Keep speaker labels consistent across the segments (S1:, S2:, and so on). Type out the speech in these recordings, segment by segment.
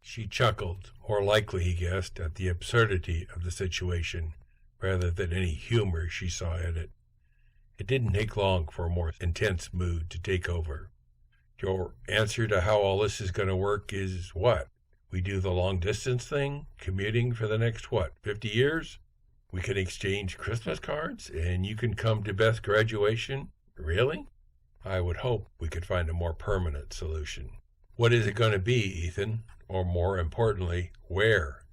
S1: She chuckled, more likely, he guessed, at the absurdity of the situation, rather than any humor she saw in it. It didn't take long for a more intense mood to take over. Your answer to how all this is going to work is what? We do the long-distance thing, commuting for the next, 50 years? We can exchange Christmas cards, and you can come to Beth's graduation? Really? I would hope we could find a more permanent solution. What is it going to be, Ethan? Or more importantly, where?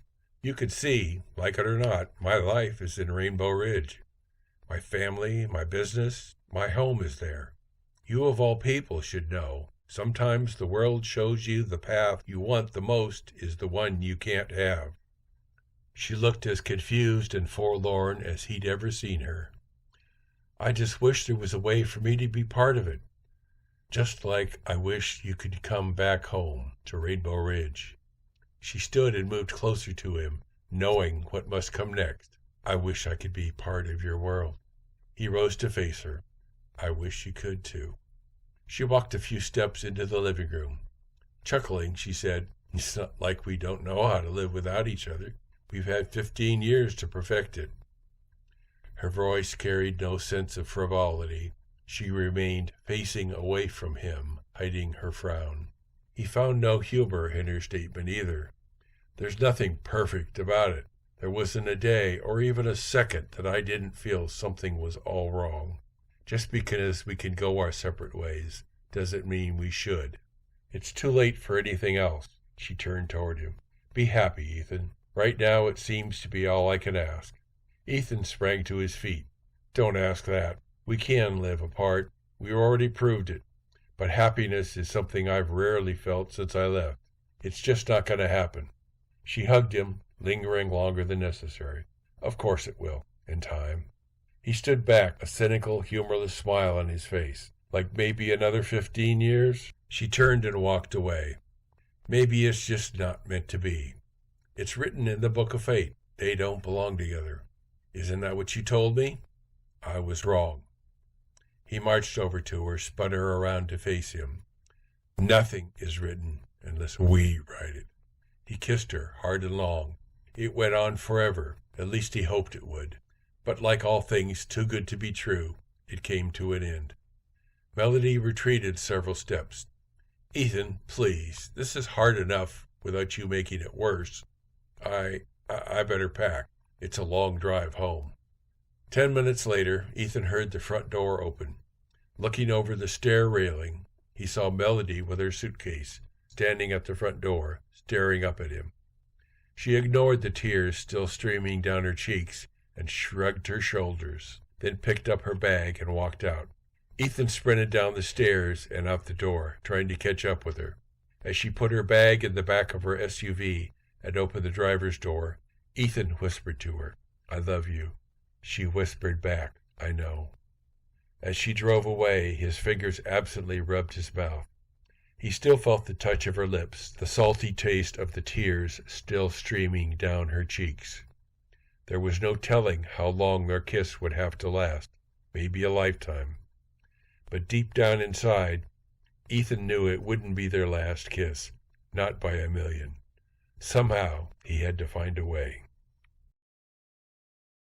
S1: You can see, like it or not, my life is in Rainbow Ridge. My family, my business, my home is there. You of all people should know. Sometimes the world shows you the path you want the most is the one you can't have. She looked as confused and forlorn as he'd ever seen her. I just wish there was a way for me to be part of it. Just like I wish you could come back home to Rainbow Ridge. She stood and moved closer to him, knowing what must come next. I wish I could be part of your world. He rose to face her. I wish you could too. She walked a few steps into the living room. Chuckling, she said, It's not like we don't know how to live without each other. We've had 15 years to perfect it. Her voice carried no sense of frivolity. She remained facing away from him, hiding her frown. He found no humor in her statement either. There's nothing perfect about it. There wasn't a day or even a second that I didn't feel something was all wrong. Just because we can go our separate ways doesn't mean we should. It's too late for anything else. She turned toward him. Be happy, Ethan. Right now it seems to be all I can ask. Ethan sprang to his feet. Don't ask that. We can live apart. We already proved it. But happiness is something I've rarely felt since I left. It's just not going to happen. She hugged him, lingering longer than necessary. Of course it will, in time. He stood back, a cynical, humorless smile on his face. Like maybe another 15 years? She turned and walked away. Maybe it's just not meant to be. It's written in the book of fate. They don't belong together. Isn't that what you told me? I was wrong. He marched over to her, spun her around to face him. Nothing is written unless we write it. He kissed her hard and long. It went on forever. At least he hoped it would. But like all things too good to be true, it came to an end. Melody retreated several steps. Ethan, please, this is hard enough without you making it worse. I better pack. It's a long drive home. 10 minutes later, Ethan heard the front door open. Looking over the stair railing, he saw Melody with her suitcase, standing at the front door, staring up at him. She ignored the tears still streaming down her cheeks and shrugged her shoulders, then picked up her bag and walked out. Ethan sprinted down the stairs and out the door, trying to catch up with her. As she put her bag in the back of her SUV and opened the driver's door, Ethan whispered to her, I love you. She whispered back, I know. As she drove away, his fingers absently rubbed his mouth. He still felt the touch of her lips, the salty taste of the tears still streaming down her cheeks. There was no telling how long their kiss would have to last, maybe a lifetime. But deep down inside, Ethan knew it wouldn't be their last kiss, not by a million. Somehow he had to find a way.